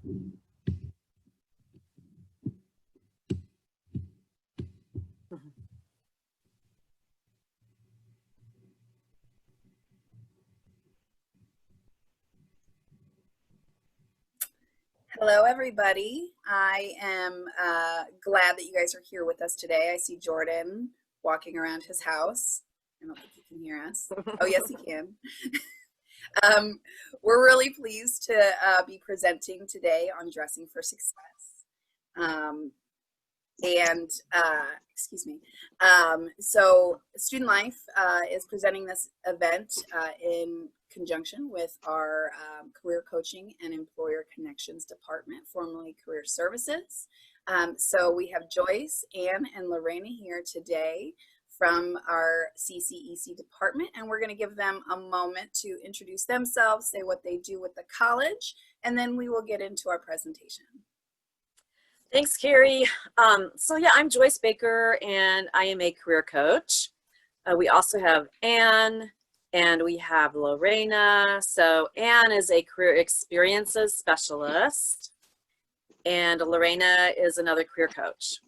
Hello, everybody. I am glad that you guys are here with us today. I see Jordan walking around his house. I don't think he can hear us. Oh, yes, he can. We're really pleased to be presenting today on Dressing for Success. Excuse me. So Student Life is presenting this event in conjunction with our Career Coaching and Employer Connections Department, formerly Career Services. So we have Joyce, Ann, and Lorena here today from our CCEC department, and we're going to give them a moment to introduce themselves, say what they do with the college, and then we will get into our presentation. Thanks, Carrie. So yeah, I'm Joyce Baker, and I am a career coach. We also have Ann, and we have Lorena. So Ann is a career experiences specialist, and Lorena is another career coach.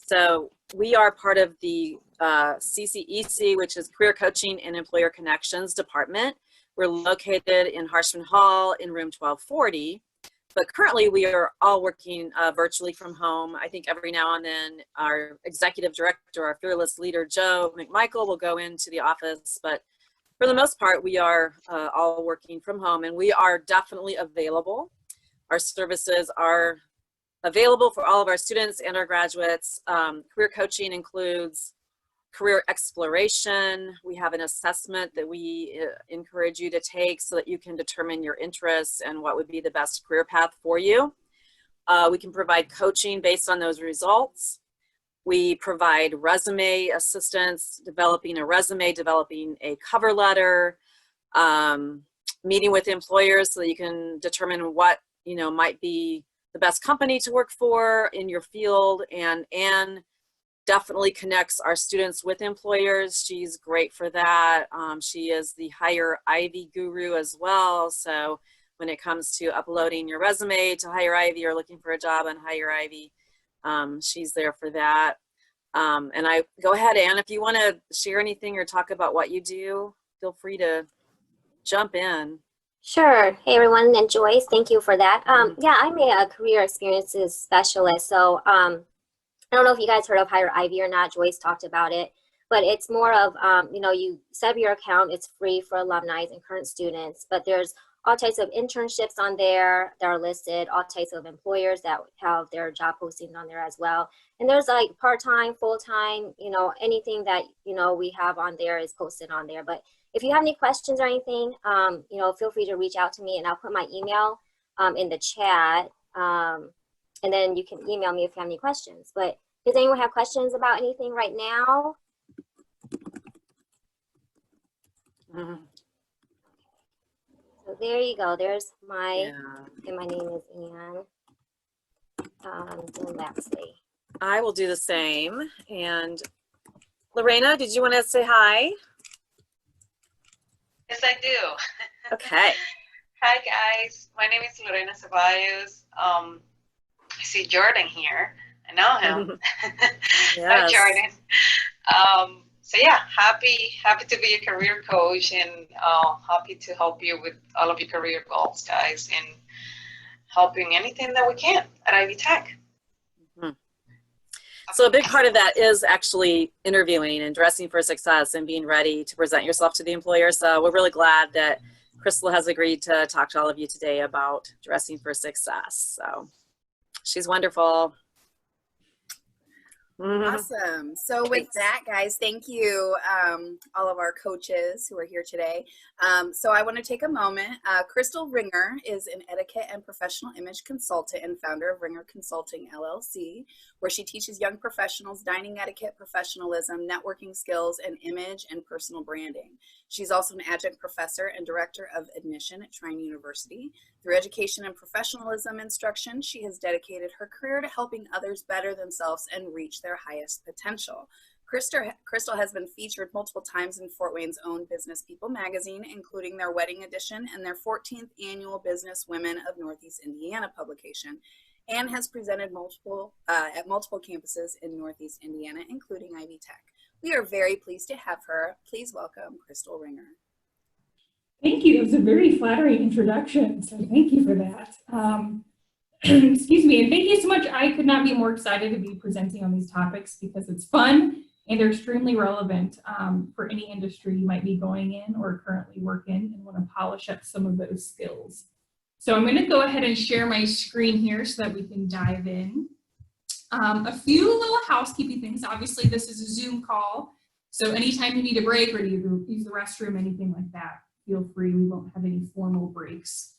So we are part of the CCEC, which is Career Coaching and Employer Connections Department. We're located in Harshman Hall in room 1240. But currently we are all working virtually from home. I think every now and then our executive director, our fearless leader, Joe McMichael, will go into the office. But for the most part, we are all working from home, and we are definitely available. Our services are available for all of our students and our graduates. Career coaching includes career exploration. We have an assessment that we encourage you to take so that you can determine your interests and what would be the best career path for you. We can provide coaching based on those results. We provide resume assistance, developing a resume, developing a cover letter, meeting with employers so that you can determine what might be the best company to work for in your field. And definitely connects our students with employers. She's great for that. She is the Hire Ivy guru as well. So when it comes to uploading your resume to Hire Ivy or looking for a job on Hire Ivy, she's there for that. And I go ahead, Ann, if you want to share anything or talk about what you do, feel free to jump in. Sure. Hey, everyone, and Joyce, thank you for that. Yeah, I'm a career experiences specialist. So I don't know if you guys heard of Hire Ivy or not. Joyce talked about it, but it's more of, you set up your account. It's free for alumni and current students, but there's all types of internships on there that are listed, all types of employers that have their job postings on there as well. And there's like part-time, full-time, anything that, we have on there is posted on there. But if you have any questions or anything, feel free to reach out to me, and I'll put my email in the chat. And then you can email me if you have any questions. But does anyone have questions about anything right now? So there you go. There's my, and my name is Ann. And lastly, I will do the same. And Lorena, did you want to say hi? Yes, I do. Okay. Hi, guys. My name is Lorena Ceballos. I see Jordan here. I know him. Yes. Hi, Jordan. So yeah, happy to be a career coach, and happy to help you with all of your career goals, guys, and helping anything that we can at Ivy.Take. So a big part of that is actually interviewing and dressing for success and being ready to present yourself to the employer. So we're really glad that Crystal has agreed to talk to all of you today about dressing for success. So she's wonderful. Awesome. So with that, guys, thank you, all of our coaches who are here today. So I want to take a moment. Crystal Ringer is an etiquette and professional image consultant and founder of Ringer Consulting, LLC, where she teaches young professionals dining etiquette, professionalism, networking skills, and image and personal branding. She's also an adjunct professor and director of admission at Trine University. Through education and professionalism instruction, she has dedicated her career to helping others better themselves and reach their highest potential. Crystal has been featured multiple times in Fort Wayne's own Business People magazine, including their wedding edition and their 14th annual Business Women of Northeast Indiana publication, and has presented at multiple campuses in Northeast Indiana, including Ivy.Take. We are very pleased to have her. Please welcome Crystal Ringer. Thank you. It was a very flattering introduction, so thank you for that. Excuse me, and thank you so much. I could not be more excited to be presenting on these topics because it's fun and they're extremely relevant for any industry you might be going in or currently work in and want to polish up some of those skills. So I'm going to go ahead and share my screen here so that we can dive in. A few little housekeeping things. Obviously, this is a Zoom call, so anytime you need a break or you use the restroom, anything like that, feel free. We won't have any formal breaks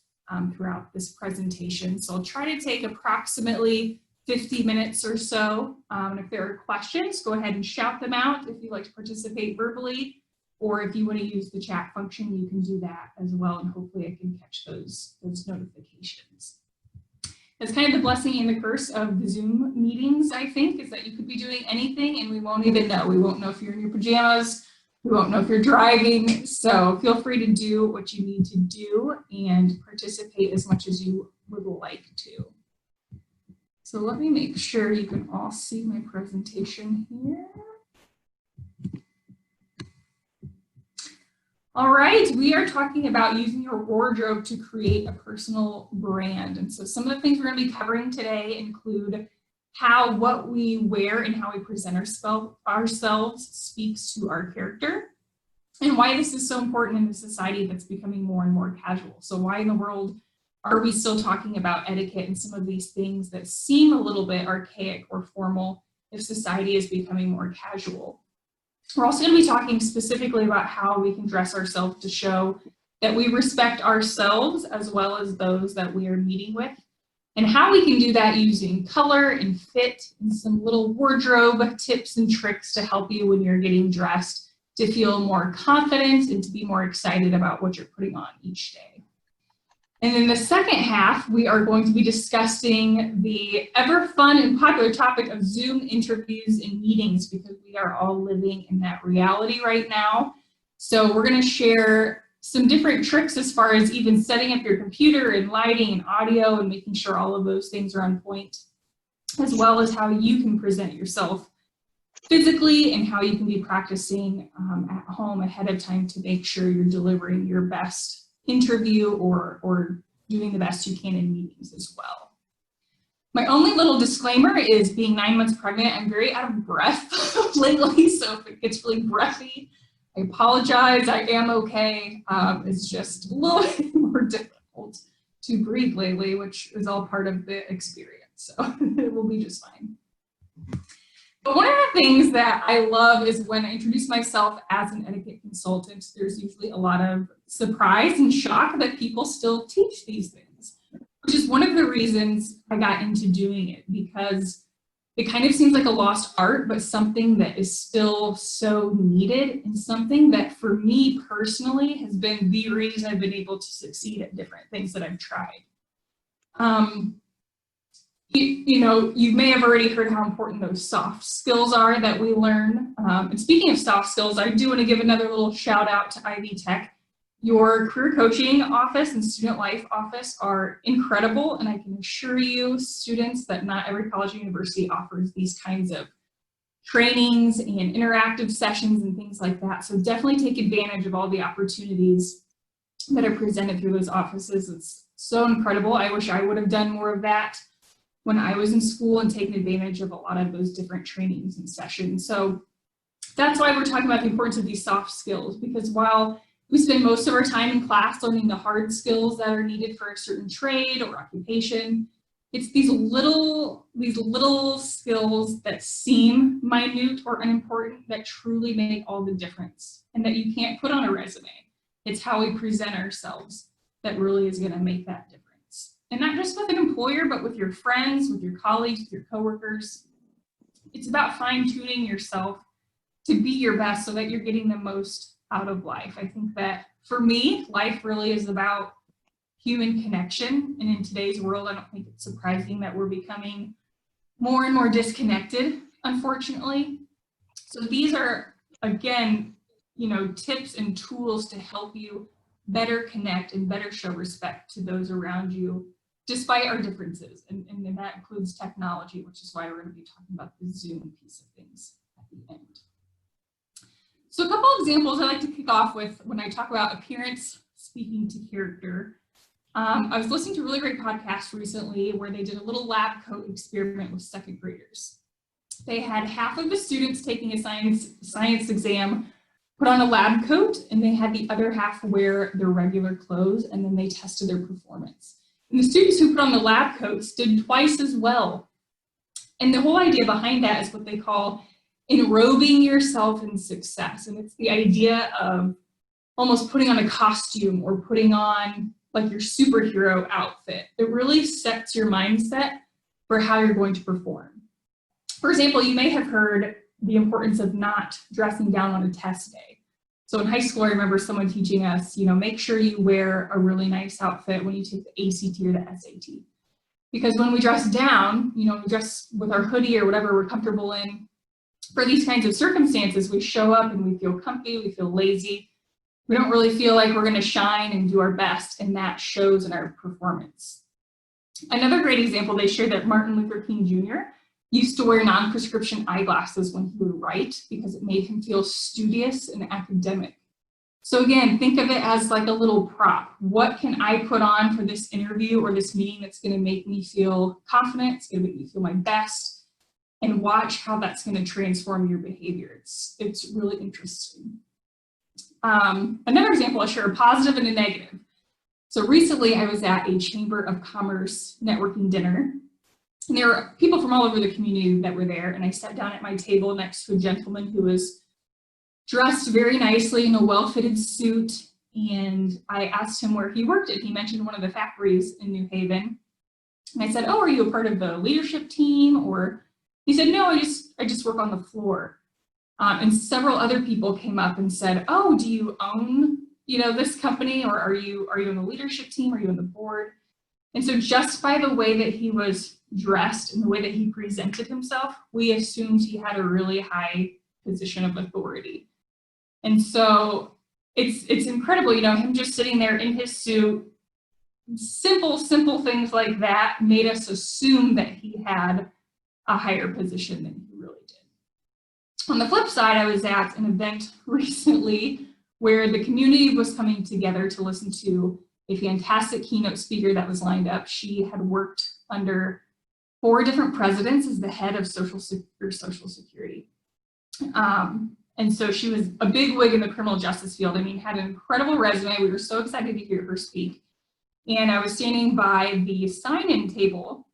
throughout this presentation. So I'll try to take approximately 50 minutes or so. And if there are questions, go ahead and shout them out if you'd like to participate verbally, or if you want to use the chat function, you can do that as well, and hopefully I can catch those notifications. That's kind of the blessing and the curse of the Zoom meetings, I think, is that you could be doing anything and we won't even know. We won't know if you're in your pajamas. We won't know if you're driving. So feel free to do what you need to do and participate as much as you would like to. So let me make sure you can all see my presentation here. All right, we are talking about using your wardrobe to create a personal brand. And so some of the things we're going to be covering today include how what we wear and how we present ourselves speaks to our character, and why this is so important in a society that's becoming more and more casual. So why in the world are we still talking about etiquette and some of these things that seem a little bit archaic or formal if society is becoming more casual? We're also going to be talking specifically about how we can dress ourselves to show that we respect ourselves as well as those that we are meeting with, and how we can do that using color and fit and some little wardrobe tips and tricks to help you when you're getting dressed to feel more confident and to be more excited about what you're putting on each day. And in the second half, we are going to be discussing the ever fun and popular topic of Zoom interviews and meetings, because we are all living in that reality right now. So we're going to share some different tricks as far as even setting up your computer and lighting and audio and making sure all of those things are on point, as well as how you can present yourself physically and how you can be practicing at home ahead of time to make sure you're delivering your best interview or doing the best you can in meetings as well. My only little disclaimer is being 9 months pregnant, I'm very out of breath lately, so if it gets really breathy, I apologize. I am okay. It's just a little bit more difficult to breathe lately, which is all part of the experience, so it will be just fine. But one of the things that I love is when I introduce myself as an etiquette consultant, there's usually a lot of surprise and shock that people still teach these things, which is one of the reasons I got into doing it, because it kind of seems like a lost art, but something that is still so needed, and something that for me personally has been the reason I've been able to succeed at different things that I've tried. You know, you may have already heard how important those soft skills are that we learn. And speaking of soft skills, I do want to give another little shout out to Ivy.Take. Your career coaching office and student life office are incredible, and I can assure you, students, that not every college or university offers these kinds of trainings and interactive sessions and things like that. So definitely take advantage of all the opportunities that are presented through those offices. It's so incredible. I wish I would have done more of that when I was in school and taken advantage of a lot of those different trainings and sessions. So that's why we're talking about the importance of these soft skills, because while we spend most of our time in class learning the hard skills that are needed for a certain trade or occupation, it's these little skills that seem minute or unimportant that truly make all the difference, and that you can't put on a resume. It's how we present ourselves that really is going to make that difference. And not just with an employer, but with your friends, with your colleagues, with your coworkers. It's about fine-tuning yourself to be your best so that you're getting the most out of life. I think that for me, life really is about human connection. And in today's world, I don't think it's surprising that we're becoming more and more disconnected, unfortunately. So these are, again, tips and tools to help you better connect and better show respect to those around you, despite our differences. And that includes technology, which is why we're going to be talking about the Zoom piece of things at the end. So a couple examples I like to kick off with when I talk about appearance speaking to character. I was listening to a really great podcast recently where they did a little lab coat experiment with second graders. They had half of the students taking a science exam put on a lab coat, and they had the other half wear their regular clothes, and then they tested their performance. And the students who put on the lab coats did twice as well. And the whole idea behind that is what they call enrobing yourself in success. And it's the idea of almost putting on a costume or putting on like your superhero outfit. It really sets your mindset for how you're going to perform. For example, you may have heard the importance of not dressing down on a test day. So in high school, I remember someone teaching us, make sure you wear a really nice outfit when you take the ACT or the SAT. Because when we dress down, we dress with our hoodie or whatever we're comfortable in, for these kinds of circumstances, we show up and we feel comfy, we feel lazy. We don't really feel like we're going to shine and do our best, and that shows in our performance. Another great example, they share that Martin Luther King Jr. used to wear non-prescription eyeglasses when he would write because it made him feel studious and academic. So again, think of it as like a little prop. What can I put on for this interview or this meeting that's going to make me feel confident, it's going to make me feel my best, and watch how that's going to transform your behavior. It's really interesting. Another example, I'll share a positive and a negative. So recently I was at a Chamber of Commerce networking dinner, and there were people from all over the community that were there, and I sat down at my table next to a gentleman who was dressed very nicely in a well-fitted suit, and I asked him where he worked at. He mentioned one of the factories in New Haven, and I said, "Oh, are you a part of the leadership team?" Or he said, "No, I just work on the floor." And several other people came up and said, "Oh, do you own, this company, or are you in the leadership team? Are you on the board?" And so just by the way that he was dressed and the way that he presented himself, we assumed he had a really high position of authority. And so it's incredible, him just sitting there in his suit, simple things like that made us assume that he had a higher position than he really did. On the flip side, I was at an event recently where the community was coming together to listen to a fantastic keynote speaker that was lined up. She had worked under 4 different presidents as the head of Social Security. And so she was a big wig in the criminal justice field. Had an incredible resume. We were so excited to hear her speak. And I was standing by the sign-in table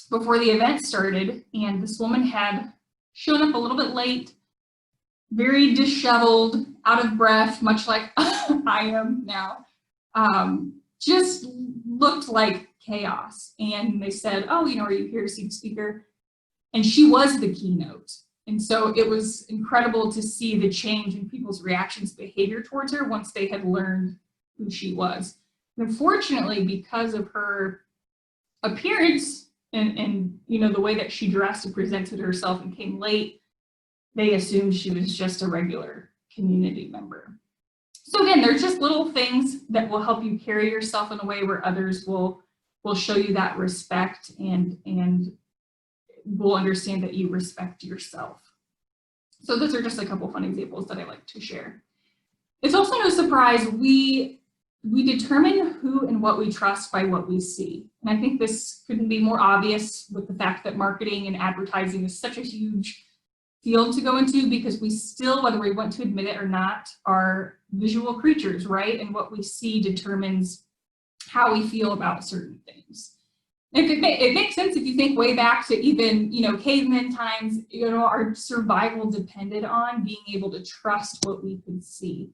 before the event started, and this woman had shown up a little bit late, very disheveled, out of breath, much like I am now. Just looked like chaos. And they said, "Oh, are you here to see the speaker?" And she was the keynote. And so it was incredible to see the change in people's reactions, behavior towards her once they had learned who she was. And unfortunately, because of her appearance and the way that she dressed and presented herself and came late, they assumed she was just a regular community member. So again, there's just little things that will help you carry yourself in a way where others will show you that respect and will understand that you respect yourself. So those are just a couple fun examples that I like to share. It's also no surprise we determine who and what we trust by what we see. And I think this couldn't be more obvious with the fact that marketing and advertising is such a huge field to go into, because we still, whether we want to admit it or not, are visual creatures, right? And what we see determines how we feel about certain things. And it makes sense if you think way back to even, caveman times, our survival depended on being able to trust what we could see.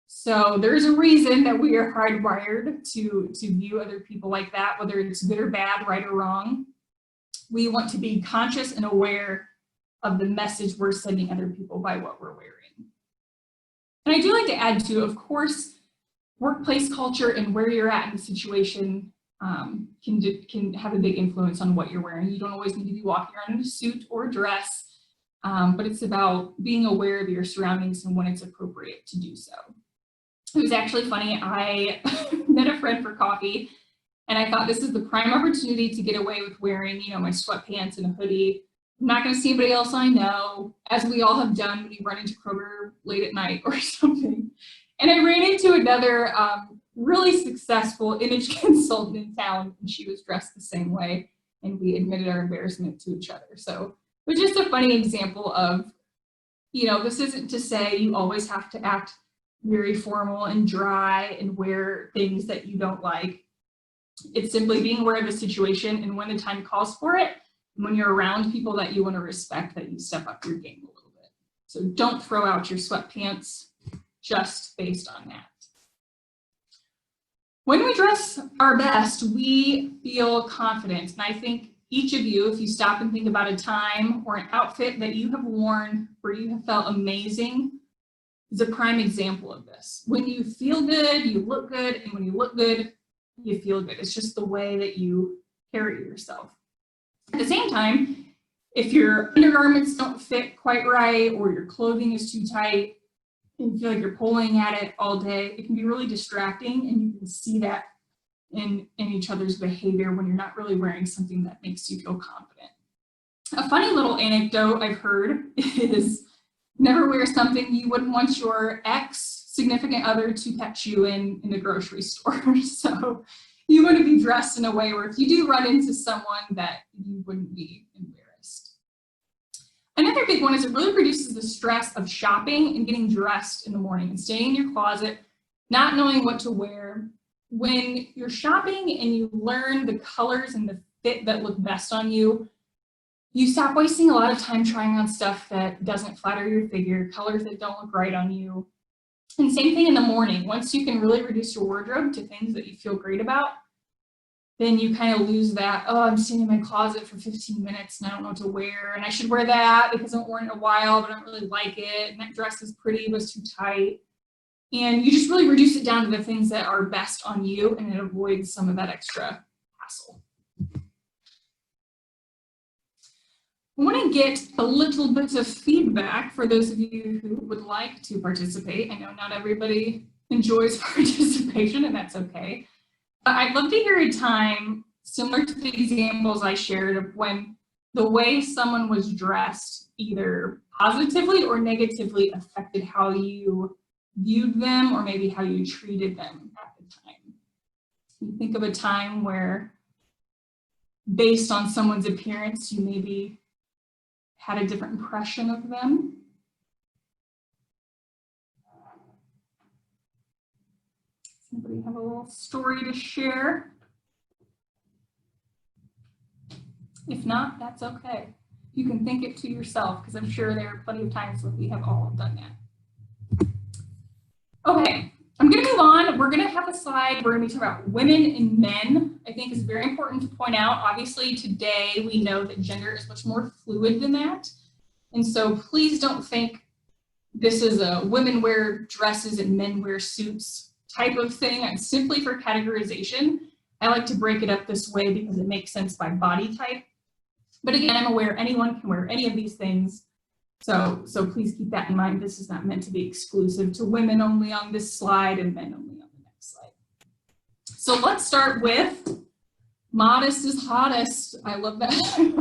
So there's a reason that we are hardwired to view other people like that, whether it's good or bad, right or wrong. We want to be conscious and aware of the message we're sending other people by what we're wearing. And I do like to add too, of course, workplace culture and where you're at in the situation can have a big influence on what you're wearing. You don't always need to be walking around in a suit or a dress. but it's about being aware of your surroundings and when it's appropriate to do so. It was actually funny. I met a friend for coffee, and I thought this is the prime opportunity to get away with wearing, you know, my sweatpants and a hoodie. I'm not going to see anybody else I know, as we all have done when you run into Kroger late at night or something. And I ran into another really successful image consultant in town, and she was dressed the same way, and we admitted our embarrassment to each other. So it was just a funny example of, you know, this isn't to say you always have to act very formal and dry and wear things that you don't like. It's simply being aware of the situation, and when the time calls for it, and when you're around people that you want to respect, that you step up your game a little bit. So don't throw out your sweatpants just based on that. When we dress our best, we feel confident. And I think each of you, if you stop and think about a time or an outfit that you have worn where you have felt amazing, is a prime example of this. When you feel good, you look good, and when you look good, you feel good. It's just the way that you carry yourself. At the same time, if your undergarments don't fit quite right, or your clothing is too tight, and you feel like you're pulling at it all day, it can be really distracting, and you can see that in each other's behavior when you're not really wearing something that makes you feel confident. A funny little anecdote I've heard is never wear something you wouldn't want your ex-significant other to catch you in the grocery store. So you want to be dressed in a way where if you do run into someone, that you wouldn't be embarrassed. Another big one is it really reduces the stress of shopping and getting dressed in the morning and staying in your closet, not knowing what to wear. When you're shopping and you learn the colors and the fit that look best on you, you stop wasting a lot of time trying on stuff that doesn't flatter your figure, colors that don't look right on you. And same thing in the morning. Once you can really reduce your wardrobe to things that you feel great about, then you kind of lose that, oh, I'm sitting in my closet for 15 minutes and I don't know what to wear, and I should wear that because I haven't worn it in a while, but I don't really like it, and that dress is pretty, but it's too tight. And you just really reduce it down to the things that are best on you, and it avoids some of that extra hassle. I want to get a little bit of feedback for those of you who would like to participate. I know not everybody enjoys participation, and that's okay. But I'd love to hear a time similar to the examples I shared of when the way someone was dressed either positively or negatively affected how you viewed them, or maybe how you treated them at the time. You think of a time where, based on someone's appearance, you maybe had a different impression of them. Does anybody have a little story to share? If not, that's okay. You can think it to yourself, because I'm sure there are plenty of times when we have all done that. Okay, I'm going to move on. We're going to have a slide. We're going to be talking about women and men. I think it's very important to point out, obviously today we know that gender is much more fluid than that. And so please don't think this is a women wear dresses and men wear suits type of thing. And simply for categorization, I like to break it up this way because it makes sense by body type. But again, I'm aware anyone can wear any of these things. So please keep that in mind. This is not meant to be exclusive to women only on this slide and men only on the next slide. So let's start with modest is hottest. I love that,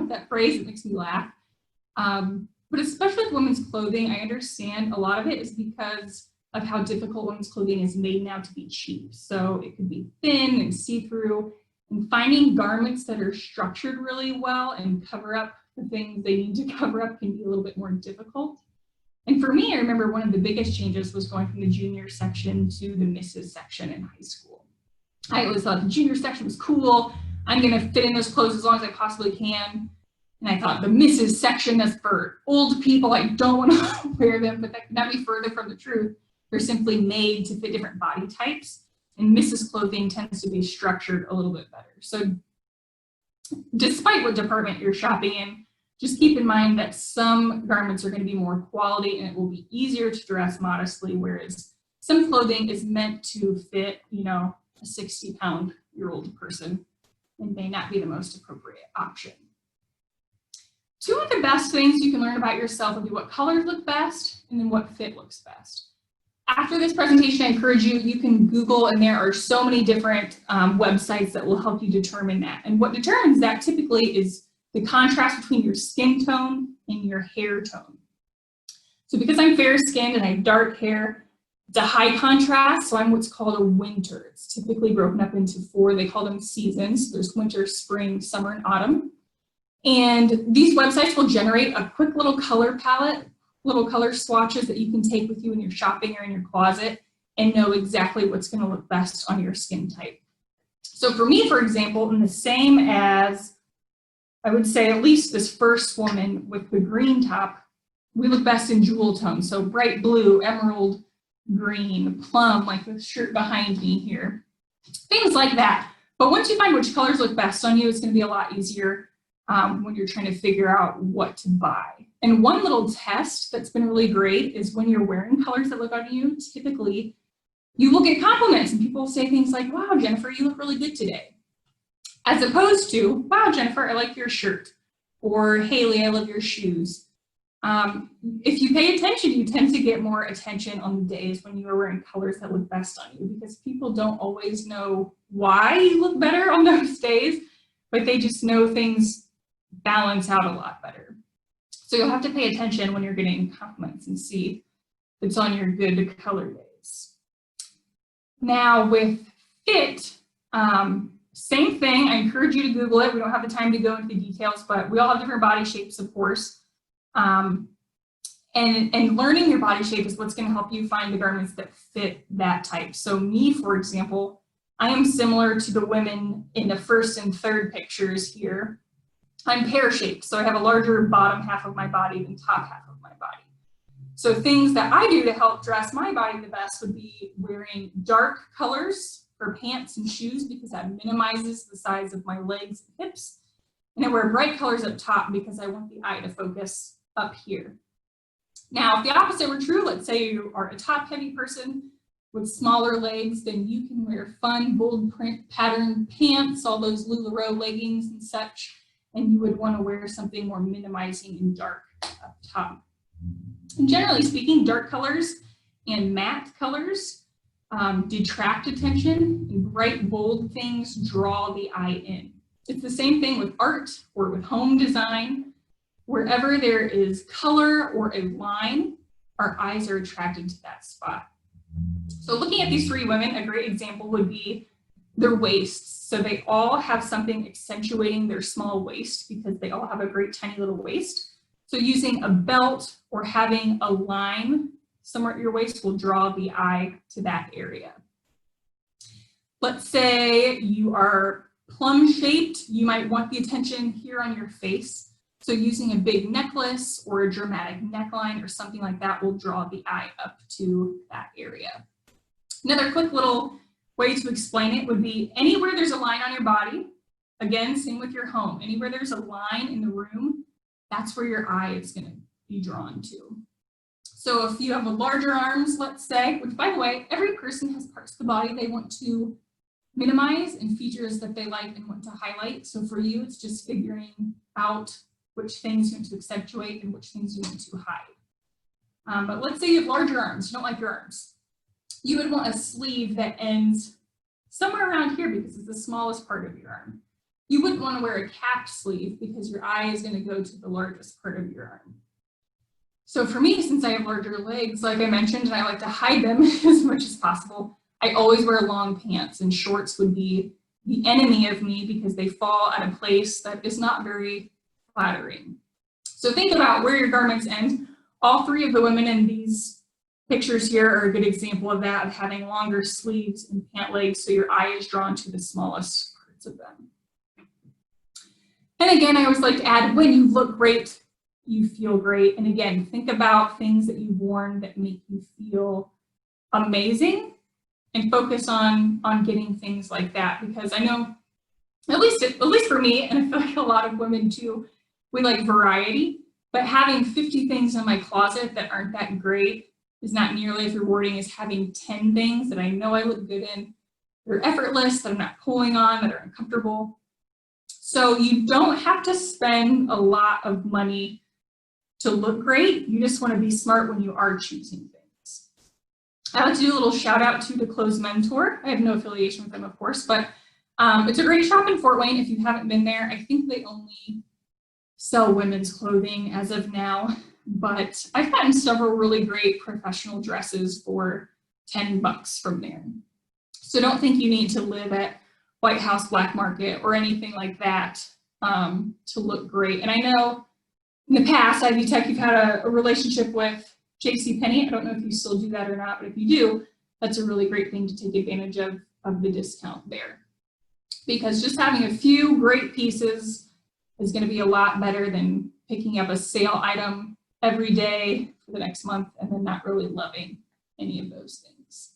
that phrase. It makes me laugh. But especially with women's clothing, I understand a lot of it is because of how difficult women's clothing is made now to be cheap. So it could be thin and see-through, and finding garments that are structured really well and cover up the things they need to cover up can be a little bit more difficult. And for me, I remember one of the biggest changes was going from the junior section to the Mrs. section in high school. I always thought the junior section was cool. I'm going to fit in those clothes as long as I possibly can. And I thought the Mrs. section, that's for old people. I don't want to wear them, but that could not be further from the truth. They're simply made to fit different body types, and Mrs. clothing tends to be structured a little bit better. So despite what department you're shopping in, just keep in mind that some garments are going to be more quality and it will be easier to dress modestly, whereas some clothing is meant to fit, you know, a 60-pound-year-old person and may not be the most appropriate option. Two of the best things you can learn about yourself would be what colors look best and then what fit looks best. After this presentation, I encourage you can Google, and there are so many different websites that will help you determine that. And what determines that typically is the contrast between your skin tone and your hair tone. So because I'm fair-skinned and I have dark hair, it's a high contrast, so I'm what's called a winter. It's typically broken up into 4, they call them seasons. There's winter, spring, summer, and autumn. And these websites will generate a quick little color palette, little color swatches that you can take with you in your shopping or in your closet and know exactly what's going to look best on your skin type. So for me, for example, in the same as, I would say at least this first woman with the green top, we look best in jewel tones. So bright blue, emerald green, plum, like the shirt behind me here, things like that. But once you find which colors look best on you, it's going to be a lot easier when you're trying to figure out what to buy. And one little test that's been really great is when you're wearing colors that look on you, typically you will get compliments and people will say things like, wow, Jennifer, you look really good today. As opposed to, wow, Jennifer, I like your shirt. Or Haley, I love your shoes. If you pay attention, you tend to get more attention on the days when you are wearing colors that look best on you, because people don't always know why you look better on those days, but they just know things balance out a lot better. So you'll have to pay attention when you're getting compliments and see if it's on your good color days. Now with fit, same thing. I encourage you to Google it. We don't have the time to go into the details, but we all have different body shapes, of course. And learning your body shape is what's going to help you find the garments that fit that type. So me, for example, I am similar to the women in the first and third pictures here. I'm pear-shaped, so I have a larger bottom half of my body than top half of my body. So things that I do to help dress my body the best would be wearing dark colors for pants and shoes, because that minimizes the size of my legs and hips. And I wear bright colors up top because I want the eye to focus up here. Now, if the opposite were true, let's say you are a top-heavy person with smaller legs, then you can wear fun, bold print pattern pants, all those LuLaRoe leggings and such, and you would want to wear something more minimizing and dark up top. And generally speaking, dark colors and matte colors detract attention, and bright, bold things draw the eye in. It's the same thing with art or with home design. Wherever there is color or a line, our eyes are attracted to that spot. So looking at these 3 women, a great example would be their waists. So they all have something accentuating their small waist because they all have a great tiny little waist. So using a belt or having a line somewhere at your waist will draw the eye to that area. Let's say you are plum shaped, you might want the attention here on your face. So using a big necklace or a dramatic neckline or something like that will draw the eye up to that area. Another quick little way to explain it would be anywhere there's a line on your body, again, same with your home, anywhere there's a line in the room, that's where your eye is going to be drawn to. So if you have a larger arms, let's say, which by the way, every person has parts of the body they want to minimize and features that they like and want to highlight. So for you, it's just figuring out which things you want to accentuate and which things you want to hide. But let's say you have larger arms, you don't like your arms. You would want a sleeve that ends somewhere around here because it's the smallest part of your arm. You wouldn't want to wear a capped sleeve because your eye is going to go to the largest part of your arm. So for me, since I have larger legs, like I mentioned, and I like to hide them as much as possible, I always wear long pants, and shorts would be the enemy of me because they fall at a place that is not very flattering. So think about where your garments end. All 3 of the women in these pictures here are a good example of that, of having longer sleeves and pant legs, so your eye is drawn to the smallest parts of them. And again, I always like to add, when you look great, you feel great. And again, think about things that you've worn that make you feel amazing and focus on getting things like that, because I know, at least for me, and I feel like a lot of women too, we like variety, but having 50 things in my closet that aren't that great is not nearly as rewarding as having 10 things that I know I look good in, that are effortless, that I'm not pulling on, that are uncomfortable. So you don't have to spend a lot of money to look great. You just want to be smart when you are choosing things. I want to do a little shout out to the Clothes Mentor. I have no affiliation with them, of course, but it's a great shop in Fort Wayne. If you haven't been there, I think they only sell women's clothing as of now, but I've gotten several really great professional dresses for $10 from there. So don't think you need to live at White House Black Market or anything like that to look great. And I know in the past, Ivy.Take, you've had a relationship with JCPenney. I don't know if you still do that or not, but if you do, that's a really great thing to take advantage of the discount there. Because just having a few great pieces is going to be a lot better than picking up a sale item every day for the next month and then not really loving any of those things.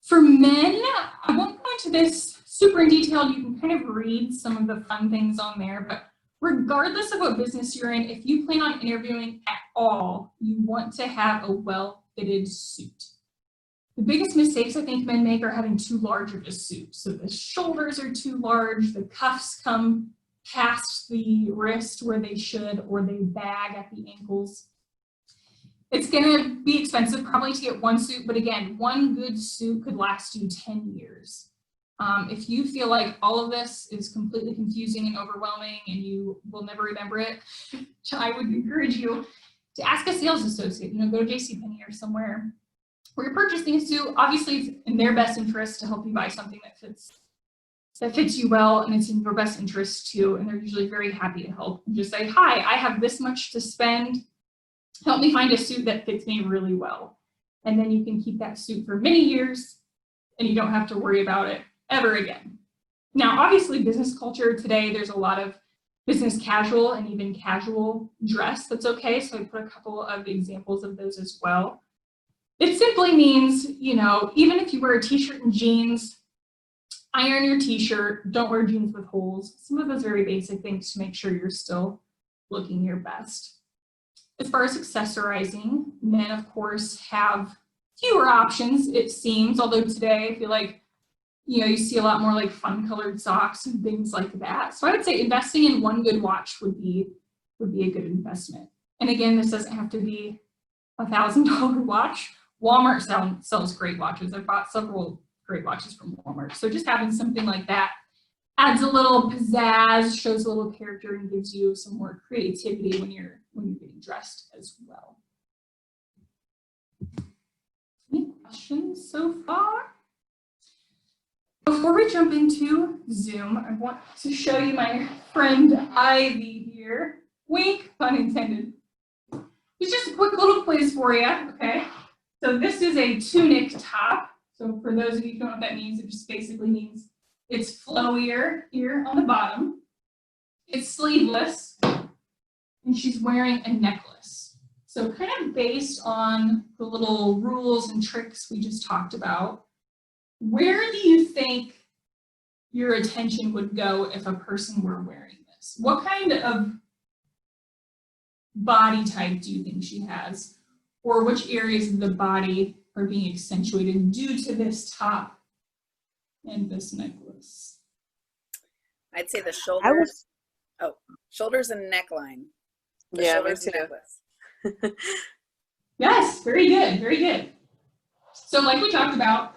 For men, I won't go into this super in detail. You can kind of read some of the fun things on there, but regardless of what business you're in, if you plan on interviewing at all, you want to have a well-fitted suit. The biggest mistakes I think men make are having too large of a suit. So the shoulders are too large, the cuffs come past the wrist where they should, or they bag at the ankles. It's gonna be expensive probably to get one suit, but again, one good suit could last you 10 years. If you feel like all of this is completely confusing and overwhelming and you will never remember it, I would encourage you to ask a sales associate, go to JCPenney or somewhere where you're purchasing a suit. Obviously, it's in their best interest to help you buy something that fits you well, and it's in your best interest too, and they're usually very happy to help. And just say, hi, I have this much to spend. Help me find a suit that fits me really well. And then you can keep that suit for many years, and you don't have to worry about it ever again. Now, obviously, business culture today, there's a lot of business casual and even casual dress that's okay, so I put a couple of examples of those as well. It simply means, even if you wear a t-shirt and jeans, iron your t-shirt, don't wear jeans with holes. Some of those very basic things to make sure you're still looking your best. As far as accessorizing, men, of course, have fewer options, it seems, although today I feel like, you see a lot more like fun colored socks and things like that. So I would say investing in one good watch would be a good investment. And again, this doesn't have to be a $1,000 watch. Walmart sells great watches. I've bought several great watches from Walmart. So just having something like that adds a little pizzazz, shows a little character, and gives you some more creativity when you're getting dressed as well. Any questions so far? Before we jump into Zoom, I want to show you my friend Ivy here. Wink, pun intended. It's just a quick little quiz for you, okay? So this is a tunic top. So for those of you who don't know what that means, it just basically means it's flowier here on the bottom. It's sleeveless, and she's wearing a necklace. So kind of based on the little rules and tricks we just talked about, where do you think your attention would go if a person were wearing this? What kind of body type do you think she has? Or which areas of the body are being accentuated due to this top and this necklace? I'd say the shoulders. Shoulders and neckline. Yeah, me shoulders and too. necklace. Yes, very good, very good. So like we talked about,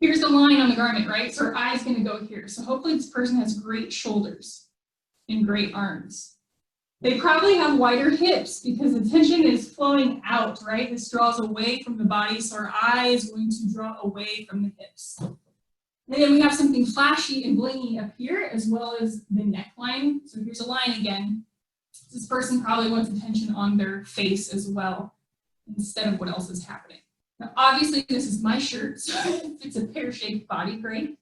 here's a line on the garment, right? So her eye's gonna go here. So hopefully this person has great shoulders and great arms. They probably have wider hips because attention is flowing out, right? This draws away from the body, so our eye is going to draw away from the hips. And then we have something flashy and blingy up here, as well as the neckline. So here's a line again. This person probably wants attention on their face as well, instead of what else is happening. Now, obviously, this is my shirt, so it's a pear-shaped body, great.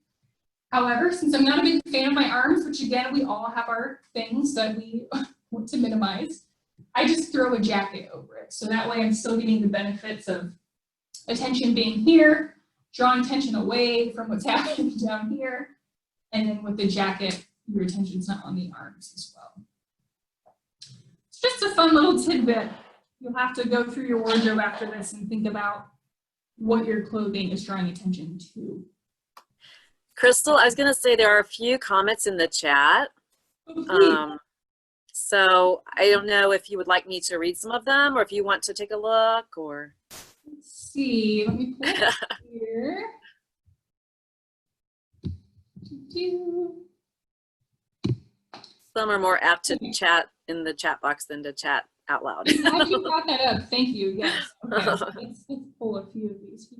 However, since I'm not a big fan of my arms, which again, we all have our things that we want to minimize, I just throw a jacket over it. So that way I'm still getting the benefits of attention being here, drawing attention away from what's happening down here, and then with the jacket, your attention's not on the arms as well. It's just a fun little tidbit. You'll have to go through your wardrobe after this and think about what your clothing is drawing attention to. Crystal, I was going to say there are a few comments in the chat. So I don't know if you would like me to read some of them or if you want to take a look or. Let's see, let me pull it up here. Some are more apt to chat in the chat box than to chat out loud. I'm glad you brought that up. Thank you. Yes. Okay. Let's pull a few of these here.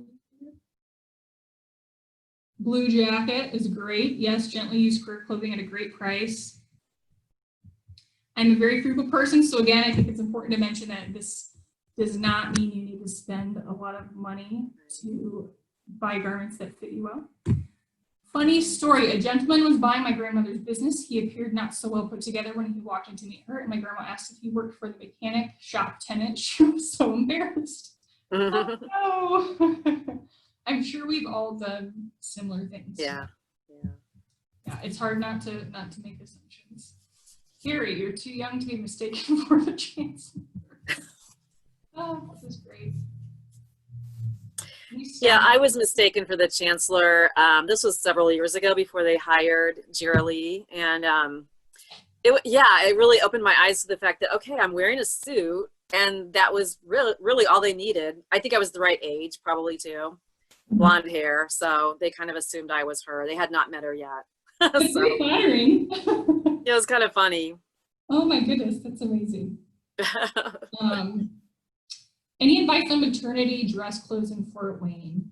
Blue jacket is great. Yes, gently used career clothing at a great price. I'm a very frugal person, so again, I think it's important to mention that this does not mean you need to spend a lot of money to buy garments that fit you well. Funny story, a gentleman was buying my grandmother's business. He appeared not so well put together when he walked in to meet her, and my grandma asked if he worked for the mechanic shop tenant. She was so embarrassed. Oh, no. I'm sure we've all done similar things. Yeah. Yeah, it's hard not to make assumptions. Carrie, you're too young to be mistaken for the chancellor. Oh, this is great. Yeah, I was mistaken for the chancellor. This was several years ago before they hired Jira Lee, and it really opened my eyes to the fact that okay, I'm wearing a suit, and that was really all they needed. I think I was the right age, probably too, blonde hair, so they kind of assumed I was her. They had not met her yet. That's very flattering. It was kind of funny. Oh my goodness, that's amazing. Any advice on maternity dress clothes in Fort Wayne?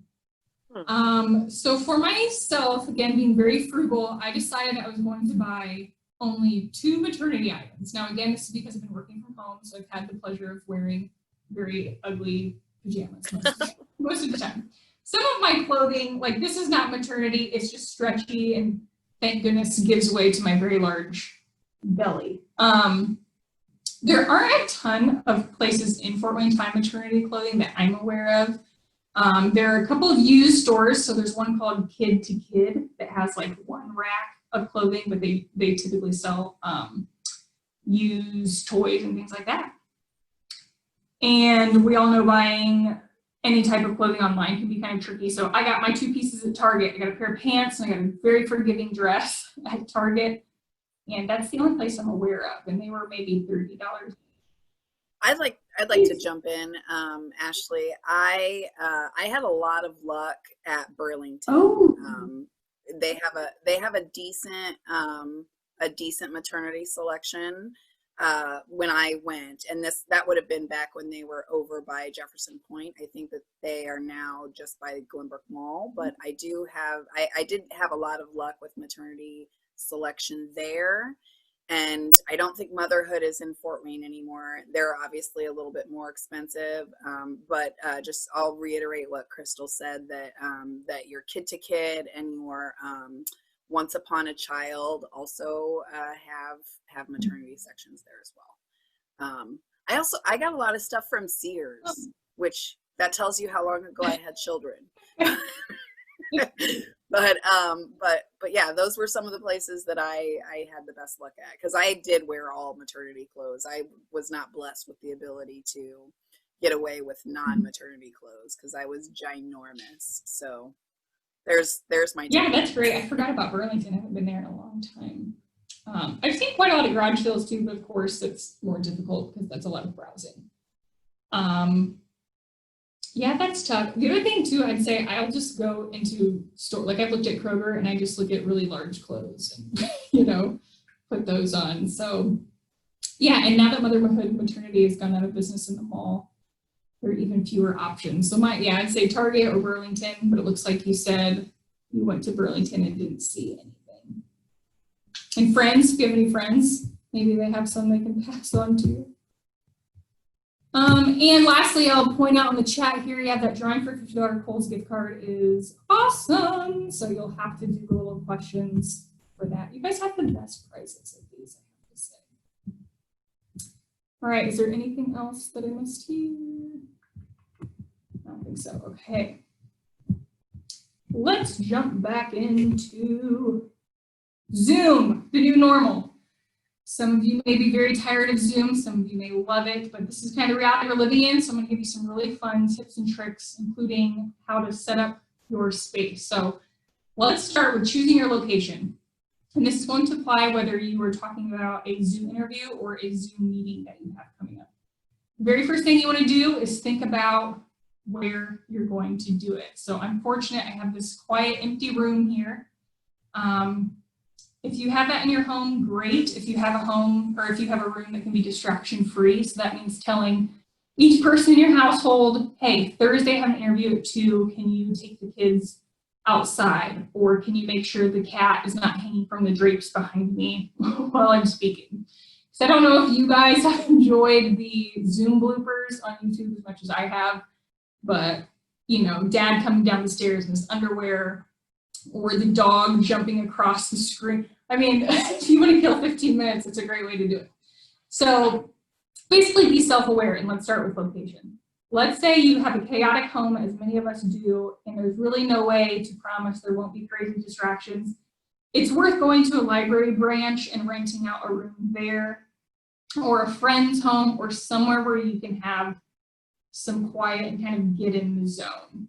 So for myself, again, being very frugal, I decided I was going to buy only 2 maternity items. Now, again, this is because I've been working from home, so I've had the pleasure of wearing very ugly pajamas most of the time. Some of my clothing, like this is not maternity, it's just stretchy and thank goodness gives way to my very large belly. There aren't a ton of places in Fort Wayne to find maternity clothing that I'm aware of. There are a couple of used stores. So there's one called Kid to Kid that has like one rack of clothing, but they typically sell used toys and things like that. And we all know buying any type of clothing online can be kind of tricky. So I got my 2 pieces at Target. I got a pair of pants and I got a very forgiving dress at Target. And that's the only place I'm aware of. And they were maybe $30. I'd like to jump in, Ashley. I had a lot of luck at Burlington. Oh. They have a decent maternity selection when I went, and that would have been back when they were over by Jefferson Point. I think that they are now just by Glenbrook Mall, but I did have a lot of luck with maternity selection there. And I don't think motherhood is in Fort Wayne anymore. They're obviously a little bit more expensive, but just I'll reiterate what Crystal said, that that your Kid to Kid and your Once Upon a Child also have maternity sections there as well. I got a lot of stuff from Sears, which that tells you how long ago I had children. But yeah, those were some of the places that I had the best luck at, because I did wear all maternity clothes. I was not blessed with the ability to get away with non-maternity clothes because I was ginormous. So there's my yeah, that's great. I forgot about Burlington. I haven't been there in a long time. I've seen quite a lot of garage sales too, but of course it's more difficult because that's a lot of browsing. Yeah, that's tough. The other thing too, I'd say I'll just go into store, like I've looked at Kroger and I just look at really large clothes and, put those on. So yeah, and now that motherhood maternity has gone out of business in the mall, there are even fewer options. So I'd say Target or Burlington, but it looks like you said you went to Burlington and didn't see anything. And friends, if you have any friends, maybe they have some they can pass on to you. And lastly, I'll point out in the chat here, yeah, that drawing for $50 Kohl's gift card is awesome. So you'll have to do the little questions for that. You guys have the best prices of these, I have to say. All right, is there anything else that I missed here? I don't think so. Okay. Let's jump back into Zoom, the new normal. Some of you may be very tired of Zoom, some of you may love it, but this is kind of reality we're living in, so I'm gonna give you some really fun tips and tricks, including how to set up your space. So Let's start with choosing your location. And this is going to apply whether you are talking about a Zoom interview or a Zoom meeting that you have coming up. The very first thing you want to do is think about where you're going to do it. So I'm fortunate I have this quiet, empty room here. If you have that in your home, great. If you have a home or if you have a room that can be distraction free, so that means telling each person in your household, hey, Thursday I have an interview at 2, can you take the kids outside? Or can you make sure the cat is not hanging from the drapes behind me while I'm speaking? So I don't know if you guys have enjoyed the Zoom bloopers on YouTube as much as I have, but you know, dad coming down the stairs in his underwear, or the dog jumping across the screen. I mean, if you want to kill 15 minutes, it's a great way to do it. So basically be self-aware, and let's start with location. Let's say you have a chaotic home, as many of us do, and there's really no way to promise there won't be crazy distractions. It's worth going to a library branch and renting out a room there, or a friend's home, or somewhere where you can have some quiet and kind of get in the zone.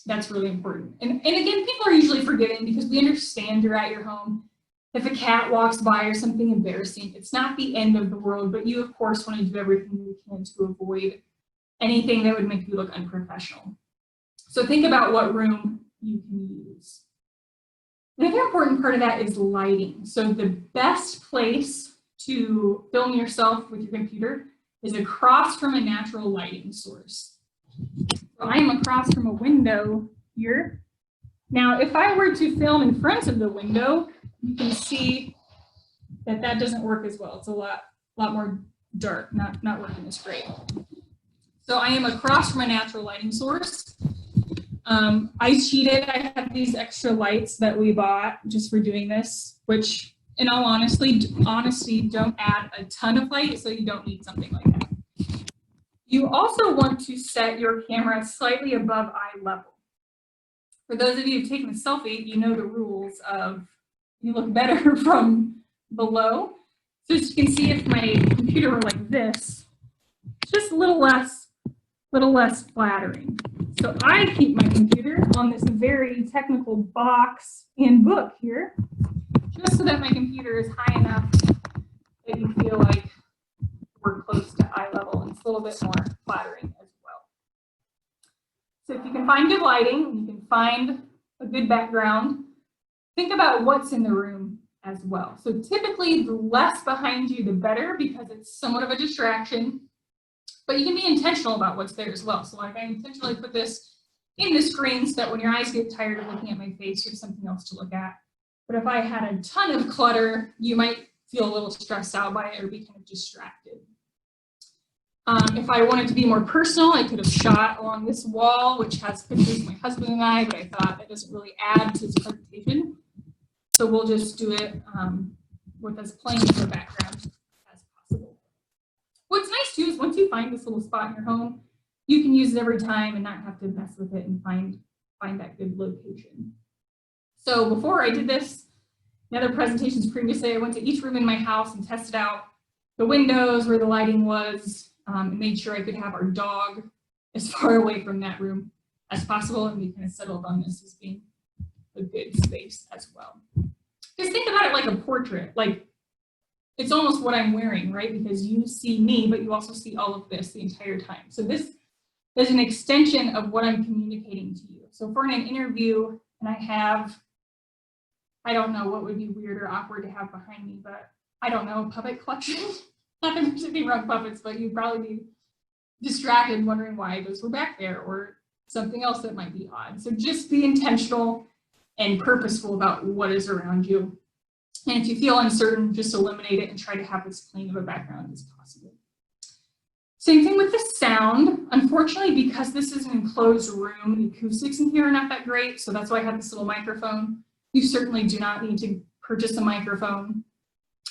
That's really important. And again, people are usually forgiving because we understand you're at your home. If a cat walks by or something embarrassing, it's not the end of the world, but you of course want to do everything you can to avoid anything that would make you look unprofessional. So think about what room you can use. Another important part of that is lighting. So the best place to film yourself with your computer is across from a natural lighting source. So I am across from a window here. Now, if I were to film in front of the window, you can see that that doesn't work as well. It's a lot more dark, not working as great. So I am across from a natural lighting source. I cheated. I have these extra lights that we bought just for doing this, which in all honesty don't add a ton of light, so you don't need something like that. You also want to set your camera slightly above eye level. For those of you who've taken a selfie, you know the rules of you look better from below. So as you can see, if my computer were like this, it's just a little less flattering. So I keep my computer on this very technical box and book here, just so that my computer is high enough that you feel like we're close to eye level, and it's a little bit more flattering as well. So if you can find good lighting, you can find a good background, think about what's in the room as well. So typically the less behind you, the better, because it's somewhat of a distraction, but you can be intentional about what's there as well. So like I intentionally put this in the screen so that when your eyes get tired of looking at my face, you have something else to look at. But if I had a ton of clutter, you might feel a little stressed out by it or be kind of distracted. If I wanted to be more personal, I could have shot along this wall, which has pictures of my husband and I, but I thought that doesn't really add to this presentation. So we'll just do it with as plain of a background as possible. What's nice too is once you find this little spot in your home, you can use it every time and not have to mess with it and find that good location. So before I did this, in other presentations previously, I went to each room in my house and tested out the windows, where the lighting was, and made sure I could have our dog as far away from that room as possible, and we kind of settled on this as being a good space as well. Just think about it like a portrait, like it's almost what I'm wearing, right? Because you see me, but you also see all of this the entire time. So this is an extension of what I'm communicating to you. So for an interview, and I don't know what would be weird or awkward to have behind me, but I don't know, puppet collection. Not that there's anything wrong with puppets, but you'd probably be distracted wondering why those were back there or something else that might be odd. So just be intentional and purposeful about what is around you. And if you feel uncertain, just eliminate it and try to have as plain of a background as possible. Same thing with the sound. Unfortunately, because this is an enclosed room, the acoustics in here are not that great. So that's why I have this little microphone. You certainly do not need to purchase a microphone.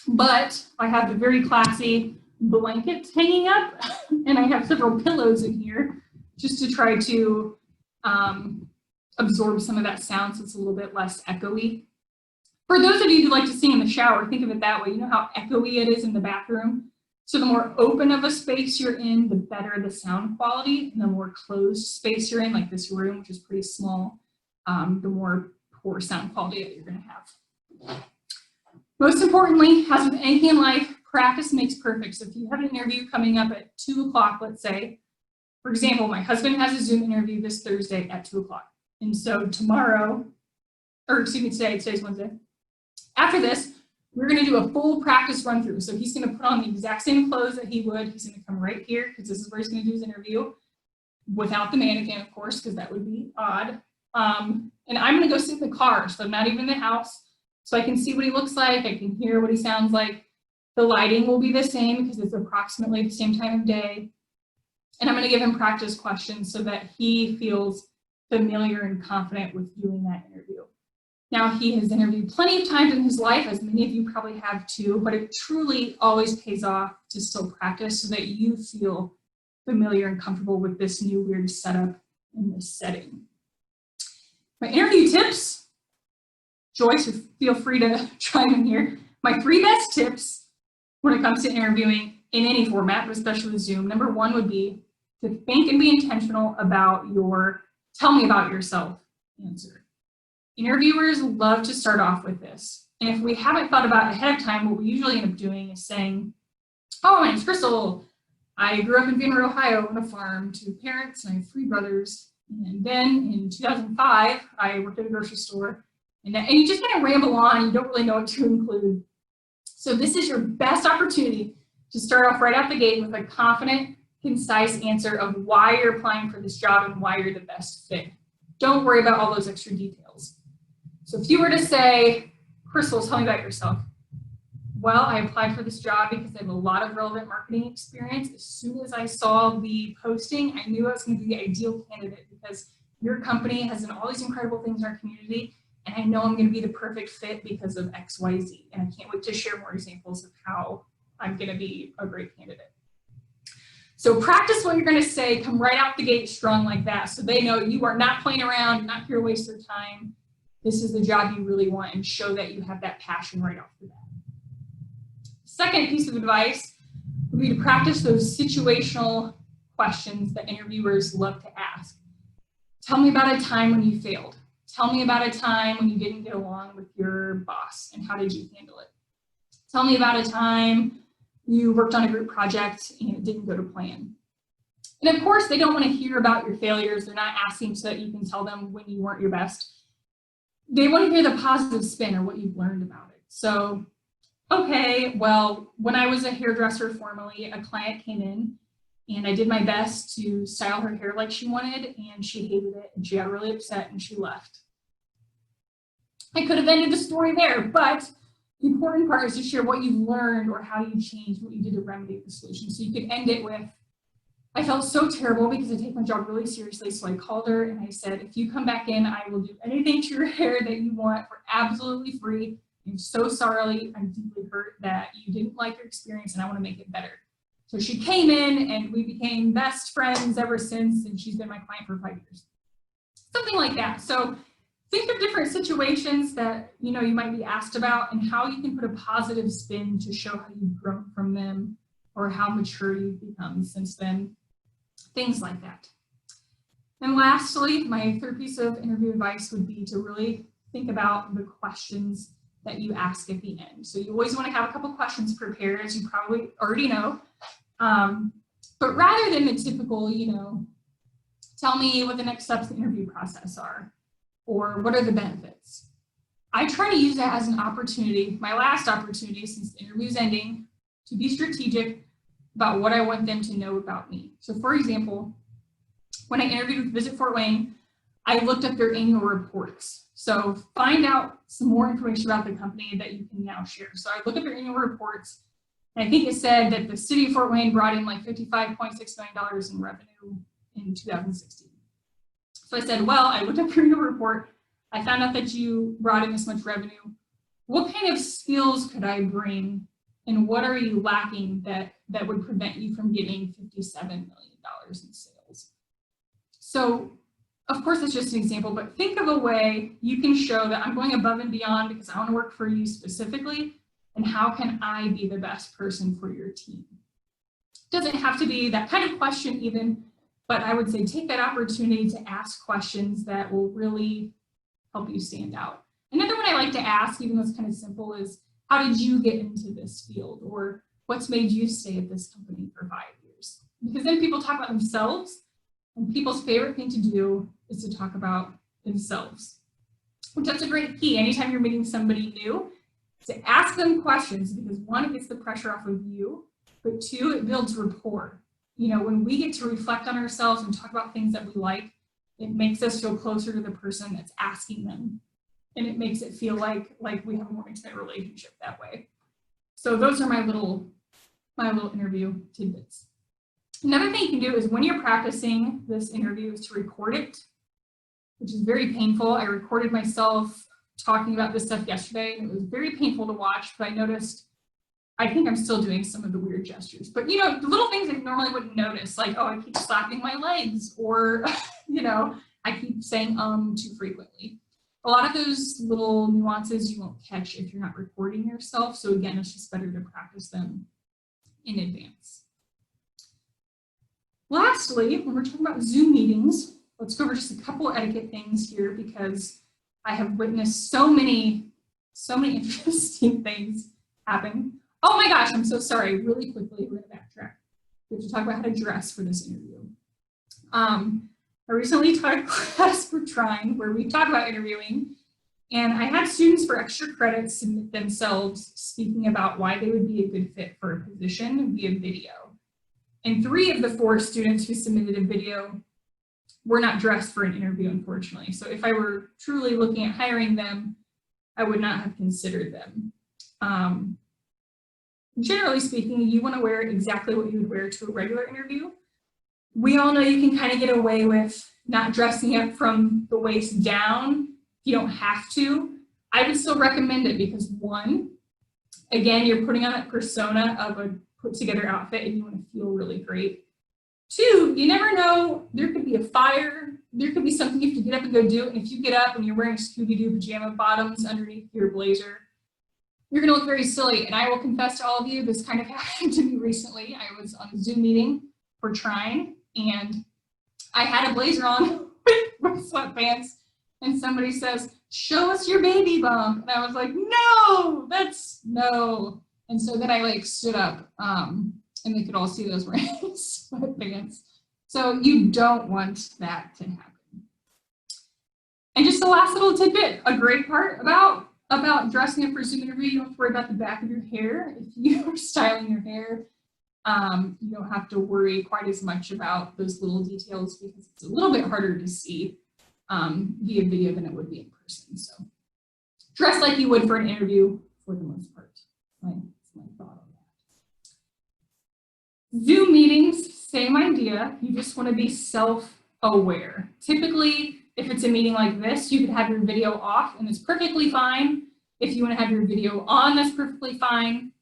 But I have the very classy blanket hanging up, and I have several pillows in here just to try to absorb some of that sound so it's a little bit less echoey. For those of you who like to sing in the shower, think of it that way. You know how echoey it is in the bathroom? So the more open of a space you're in, the better the sound quality, and the more closed space you're in, like this room, which is pretty small, the more poor sound quality that you're going to have. Most importantly, as with anything in life, practice makes perfect. So if you have an interview coming up at 2 o'clock, let's say, for example, my husband has a Zoom interview this Thursday at 2 o'clock. And so tomorrow, or excuse me, today's Wednesday. After this, we're going to do a full practice run through. So he's going to put on the exact same clothes that he would. He's going to come right here because this is where he's going to do his interview without the mannequin, of course, because that would be odd. And I'm going to go sit in the car, so I'm not even in the house, so I can see what he looks like. I can hear what he sounds like. The lighting will be the same because it's approximately the same time of day. And I'm going to give him practice questions so that he feels familiar and confident with doing that interview. Now, he has interviewed plenty of times in his life, as many of you probably have too, but it truly always pays off to still practice so that you feel familiar and comfortable with this new weird setup in this setting. My interview tips, Joyce, feel free to chime in here. My 3 best tips when it comes to interviewing in any format, but especially Zoom. Number 1 would be to think and be intentional about your tell me about yourself answer. Interviewers love to start off with this. And if we haven't thought about it ahead of time, what we usually end up doing is saying, oh, my name's Crystal. I grew up in Van Wert, Ohio on a farm, 2 parents, and I have 3 brothers. And then in 2005, I worked at a grocery store. And you just kind of ramble on, you don't really know what to include. So this is your best opportunity to start off right out the gate with a confident, concise answer of why you're applying for this job and why you're the best fit. Don't worry about all those extra details. So if you were to say, Crystal, tell me about yourself. Well, I applied for this job because I have a lot of relevant marketing experience. As soon as I saw the posting, I knew I was going to be the ideal candidate because your company has done all these incredible things in our community, and I know I'm going to be the perfect fit because of X, Y, Z. And I can't wait to share more examples of how I'm going to be a great candidate. So practice what you're going to say, come right out the gate strong like that so they know you are not playing around, you're not here to waste their time. This is the job you really want, and show that you have that passion right off the bat. Second piece of advice would be to practice those situational questions that interviewers love to ask. Tell me about a time when you failed. Tell me about a time when you didn't get along with your boss and how did you handle it? Tell me about a time you worked on a group project and it didn't go to plan. And of course, they don't want to hear about your failures. They're not asking so that you can tell them when you weren't your best. They want to hear the positive spin or what you've learned about it. So, okay, well, when I was a hairdresser formerly, a client came in and I did my best to style her hair like she wanted, and she hated it and she got really upset and she left. I could have ended the story there, but the important part is to share what you've learned or how you changed, what you did to remedy the solution. So you could end it with, I felt so terrible because I take my job really seriously, so I called her and I said, if you come back in, I will do anything to your hair that you want for absolutely free. I'm so sorry, I'm deeply hurt that you didn't like your experience and I want to make it better. So she came in and we became best friends ever since, and she's been my client for 5 years. Something like that. So think of different situations that you might be asked about and how you can put a positive spin to show how you've grown from them or how mature you've become since then. Things like that. And lastly, my third piece of interview advice would be to really think about the questions that you ask at the end. So you always want to have a couple questions prepared, as you probably already know. But rather than the typical, tell me what the next steps in the interview process are, or what are the benefits, I try to use that as an opportunity, my last opportunity since the interview's ending, to be strategic about what I want them to know about me. So for example, when I interviewed with Visit Fort Wayne, I looked up their annual reports. So find out some more information about the company that you can now share. So I looked at their annual reports, and I think it said that the city of Fort Wayne brought in like $55.6 million in revenue in 2016. So I said, well, I looked up your annual report. I found out that you brought in this much revenue. What kind of skills could I bring, and what are you lacking that would prevent you from getting $57 million in sales? So of course, it's just an example, but think of a way you can show that I'm going above and beyond because I want to work for you specifically, and how can I be the best person for your team? It doesn't have to be that kind of question even, but I would say take that opportunity to ask questions that will really help you stand out. Another one I like to ask, even though it's kind of simple, is how did you get into this field, or what's made you stay at this company for 5 years? Because then people talk about themselves, and people's favorite thing to do is to talk about themselves, which that's a great key. Anytime you're meeting somebody new, to ask them questions, because one, it gets the pressure off of you, but two, it builds rapport. You know, when we get to reflect on ourselves and talk about things that we like, it makes us feel closer to the person that's asking them. And it makes it feel like we have a more intimate relationship that way. So those are my little interview tidbits. Another thing you can do is when you're practicing this interview is to record it, which is very painful. I recorded myself talking about this stuff yesterday, and it was very painful to watch, but I noticed, I think I'm still doing some of the weird gestures, but you know, the little things I normally wouldn't notice, like, oh, I keep slapping my legs, or, you know, I keep saying too frequently. A lot of those little nuances you won't catch if you're not recording yourself. So again, it's just better to practice them in advance. Lastly, when we're talking about Zoom meetings, let's go over just a couple etiquette things here, because I have witnessed so many interesting things happen. Oh my gosh, I'm so sorry. Really quickly, we're gonna backtrack. We have to talk about how to dress for this interview. I recently taught a class for Trine where we talk about interviewing, and I had students for extra credit submit themselves speaking about why they would be a good fit for a position via video. And 3 of the 4 students who submitted a video were not dressed for an interview, unfortunately. So if I were truly looking at hiring them, I would not have considered them. Generally speaking, you want to wear exactly what you would wear to a regular interview. We all know you can kind of get away with not dressing up from the waist down. You don't have to. I would still recommend it because 1, again, you're putting on that persona of a put together outfit and you want to feel really great. 2, you never know, there could be a fire, there could be something you have to get up and go do, and if you get up and you're wearing Scooby-Doo pajama bottoms underneath your blazer, you're gonna look very silly. And I will confess to all of you, this kind of happened to me recently. I was on a Zoom meeting for Trine, and I had a blazer on with sweatpants, and somebody says, "Show us your baby bump." And I was like, no, that's no. And so then I like stood up, and they could all see those wearing sweatpants. So you don't want that to happen. And just the last little tidbit, a great part about dressing up for a Zoom interview, you don't have to worry about the back of your hair. If you're styling your hair, you don't have to worry quite as much about those little details because it's a little bit harder to see via video than it would be in person. So dress like you would for an interview for the most part. That's my thought on that. Zoom meetings, same idea. You just want to be self-aware. Typically, if it's a meeting like this, you could have your video off and it's perfectly fine. If you want to have your video on, that's perfectly fine.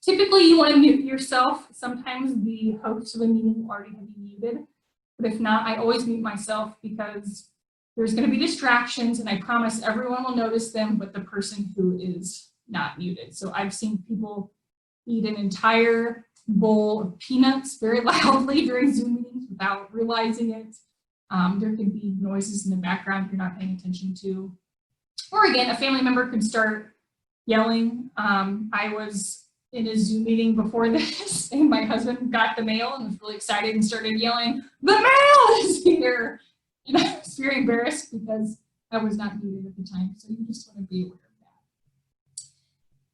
Typically, you want to mute yourself. Sometimes the host of a meeting will already have you muted. But if not, I always mute myself because there's going to be distractions and I promise everyone will notice them but the person who is not muted. So I've seen people eat an entire bowl of peanuts very loudly during Zoom meetings without realizing it. There could be noises in the background you're not paying attention to. Or again, a family member could start yelling. I was in a Zoom meeting before this and my husband got the mail and was really excited and started yelling, "The mail is here!" And I was very embarrassed because I was not muted at the time. So you just want to be aware of that.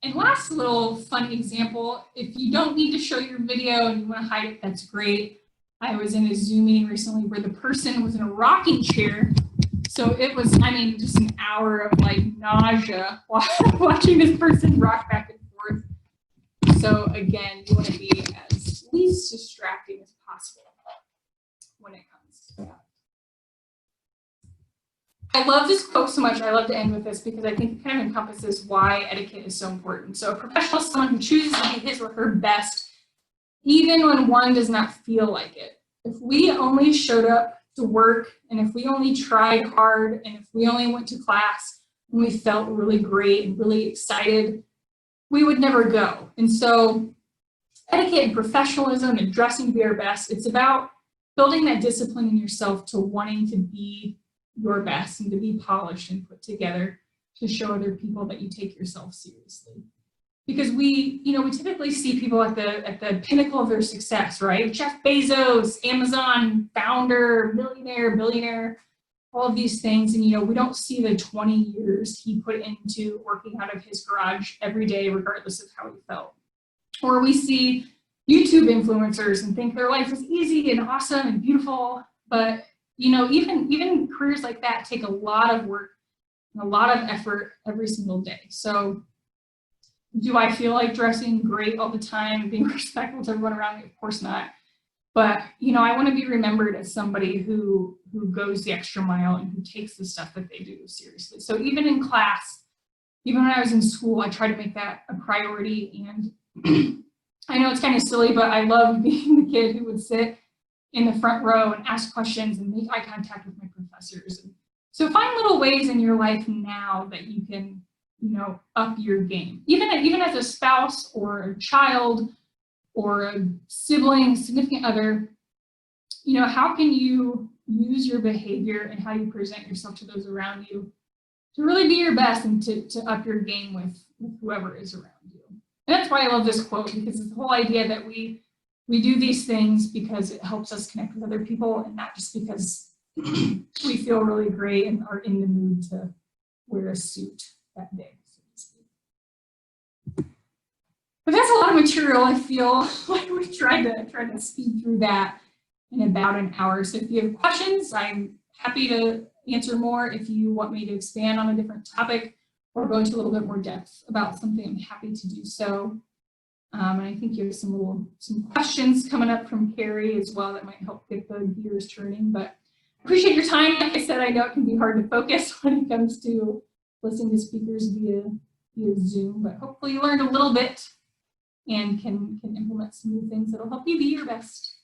And last little fun example, if you don't need to show your video and you want to hide it, that's great. I was in a Zoom meeting recently where the person was in a rocking chair. So it was, I mean, just an hour of like nausea watching this person rock back and forth. So again, you want to be as least distracting as possible when it comes to that. I love this quote so much. I love to end with this because I think it kind of encompasses why etiquette is so important. So a professional is someone who chooses to be his or her best, even when one does not feel like it. If we only showed up to work and if we only tried hard and if we only went to class and we felt really great and really excited, we would never go. And so etiquette and professionalism and dressing to be our best, it's about building that discipline in yourself to wanting to be your best and to be polished and put together to show other people that you take yourself seriously. Because we typically see people at the pinnacle of their success, right? Jeff Bezos, Amazon founder, millionaire, billionaire, all of these things. And, we don't see the 20 years he put into working out of his garage every day, regardless of how he felt. Or we see YouTube influencers and think their life is easy and awesome and beautiful. But, even careers like that take a lot of work and a lot of effort every single day. So do I feel like dressing great all the time and being respectful to everyone around me? Of course not. But, I want to be remembered as somebody who goes the extra mile and who takes the stuff that they do seriously. So even in class, even when I was in school, I try to make that a priority. And I know it's kind of silly, but I love being the kid who would sit in the front row and ask questions and make eye contact with my professors. And so find little ways in your life now that you can, up your game. Even as a spouse or a child or a sibling, significant other, how can you use your behavior and how you present yourself to those around you to really be your best and to up your game with whoever is around you. And that's why I love this quote, because it's the whole idea that we do these things because it helps us connect with other people and not just because we feel really great and are in the mood to wear a suit that day, so to speak. But that's a lot of material. I feel like we tried to speed through that in about an hour. So if you have questions, I'm happy to answer more. If you want me to expand on a different topic or go into a little bit more depth about something, I'm happy to do so. And I think you have some questions coming up from Carrie as well that might help get the gears turning. But I appreciate your time. Like I said, I know it can be hard to focus when it comes to listening to speakers via Zoom, but hopefully you learned a little bit and can implement some new things that'll help you be your best.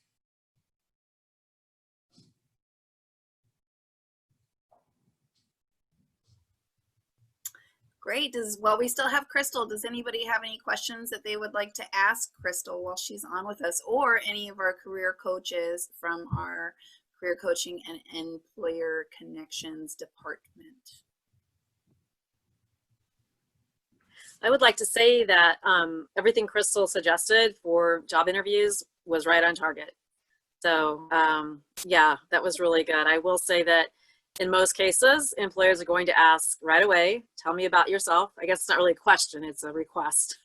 Great. While we still have Crystal, does anybody have any questions that they would like to ask Crystal while she's on with us, or any of our career coaches from our Career Coaching and Employer Connections department? I would like to say that everything Crystal suggested for job interviews was right on target. So yeah, that was really good. I will say that in most cases, employers are going to ask right away, tell me about yourself. I guess it's not really a question, it's a request.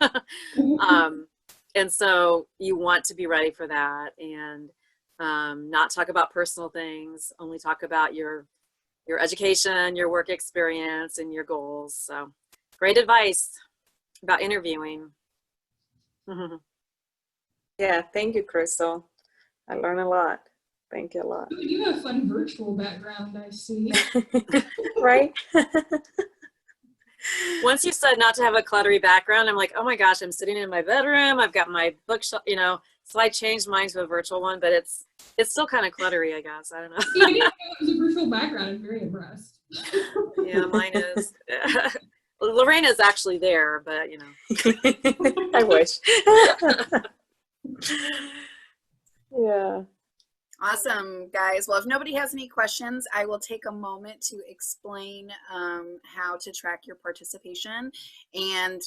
And so you want to be ready for that and not talk about personal things, only talk about your education, your work experience, and your goals. So great advice about interviewing. Yeah, thank you, Crystal. I learned a lot. Thank you a lot. You have a fun virtual background, I see. Right? Once you said not to have a cluttery background, I'm like, oh my gosh, I'm sitting in my bedroom. I've got my bookshelf, so I changed mine to a virtual one, but it's still kind of cluttery, I guess. I don't know. See, I didn't know it was a virtual background. I'm very impressed. Yeah, mine is. Lorena's actually there, but I wish. Yeah. Awesome, guys. Well, if nobody has any questions, I will take a moment to explain how to track your participation and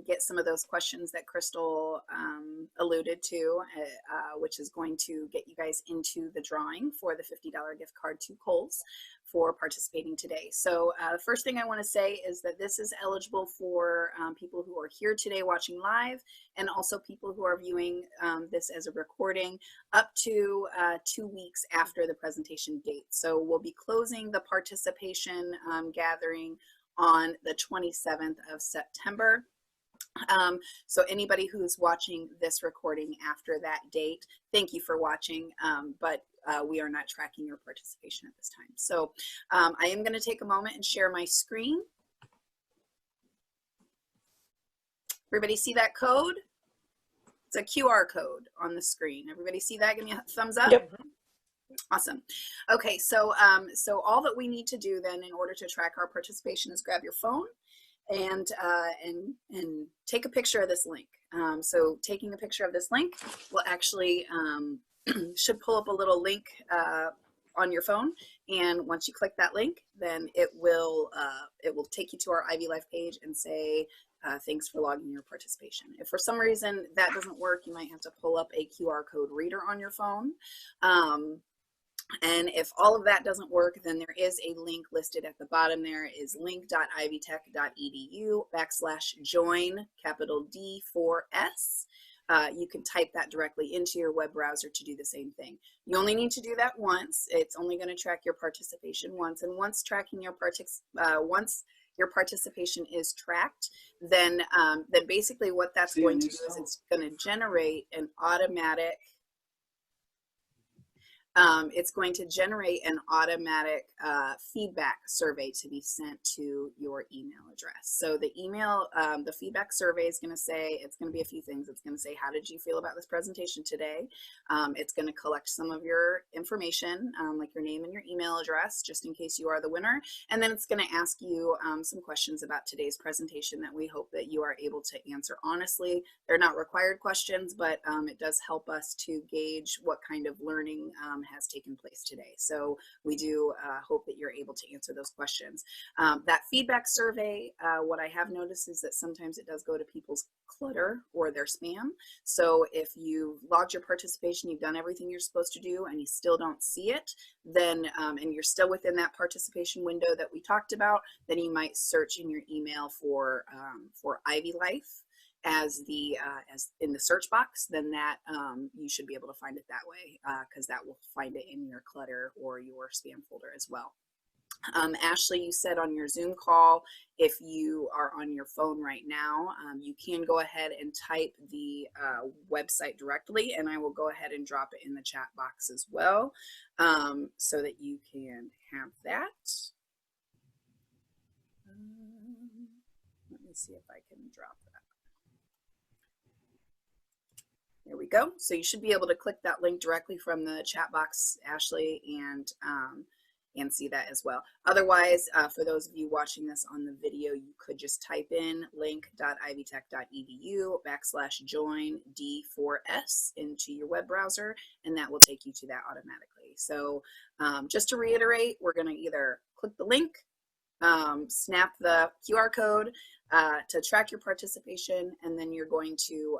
get some of those questions that Crystal alluded to, which is going to get you guys into the drawing for the $50 gift card to Kohl's for participating today. So the first thing I want to say is that this is eligible for people who are here today watching live, and also people who are viewing this as a recording up to 2 weeks after the presentation date. So we'll be closing the participation gathering on the 27th of September. So anybody who's watching this recording after that date, thank you for watching, but we are not tracking your participation at this time. So I am going to take a moment and share my screen. Everybody see that code? It's a QR code on the screen. Everybody see that? Give me a thumbs up. Yep. Awesome. Okay, so so all that we need to do then in order to track our participation is grab your phone and take a picture of this link. So taking a picture of this link will actually should pull up a little link on your phone, And once you click that link, then it will take you to our Ivy Life page and say, thanks for logging your participation. If for some reason that doesn't work, you might have to pull up a QR code reader on your phone. And if all of that doesn't work, then there is a link listed at the bottom. There is link.ivytech.edu/join, capital D4S. You can type that directly into your web browser to do the same thing. You only need to do that once. It's only going to track your participation once. And once tracking your participation is tracked, then basically what that's going to do is it's going to generate an automatic feedback survey to be sent to your email address. So the email, the feedback survey is going to say, it's going to be a few things. It's going to say, how did you feel about this presentation today? It's going to collect some of your information, like your name and your email address, just in case you are the winner. And then it's going to ask you some questions about today's presentation that we hope that you are able to answer honestly. They're not required questions, but it does help us to gauge what kind of learning has taken place today. So we do hope that you're able to answer those questions. That feedback survey, what I have noticed is that sometimes it does go to people's clutter or their spam. So if you logged your participation, you've done everything you're supposed to do, and you still don't see it, then and you're still within that participation window that we talked about, then you might search in your email for Ivy Life as in the search box. Then that you should be able to find it that way, because that will find it in your clutter or your spam folder as well. Ashley, you said on your Zoom call, if you are on your phone right now, you can go ahead and type the website directly, and I will go ahead and drop it in the chat box as well, so that you can have that. Let me see if I can drop that. There we go. So you should be able to click that link directly from the chat box, Ashley, and see that as well. Otherwise, for those of you watching this on the video, you could just type in link.ivytech.edu/join D4S into your web browser, and that will take you to that automatically. So just to reiterate, we're going to either click the link, snap the QR code to track your participation, and then you're going to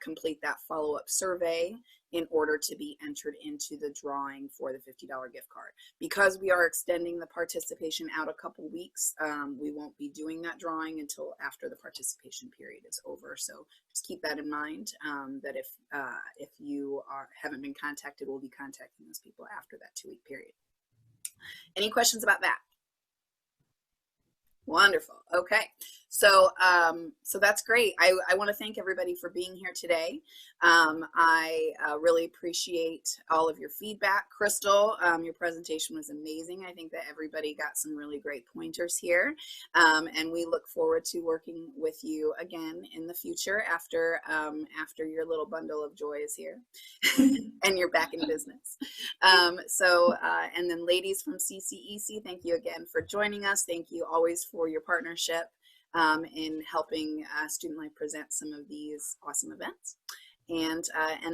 complete that follow-up survey in order to be entered into the drawing for the $50 gift card. Because we are extending the participation out a couple weeks, we won't be doing that drawing until after the participation period is over. So just keep that in mind, that if you haven't been contacted, we'll be contacting those people after that 2-week period. Any questions about that? Wonderful. Okay. So that's great. I want to thank everybody for being here today. I really appreciate all of your feedback. Crystal, your presentation was amazing. I think that everybody got some really great pointers here. And we look forward to working with you again in the future after your little bundle of joy is here and you're back in business. And then ladies from CCEC, thank you again for joining us. Thank you always for your partnership in helping Student Life present some of these awesome events. And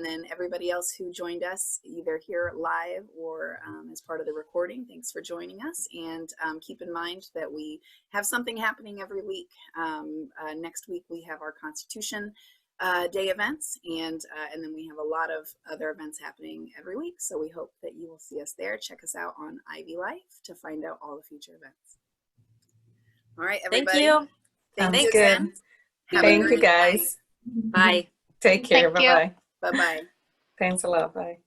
then everybody else who joined us either here live or as part of the recording, thanks for joining us. And keep in mind that we have something happening every week. Next week we have our Constitution Day events, and then we have a lot of other events happening every week. So we hope that you will see us there. Check us out on Ivy Life to find out all the future events. All right, everybody. Thank you. Thank you good. again. Thank you, guys. Bye. Take care. Thank you. Bye-bye. Bye-bye. Thanks a lot. Bye.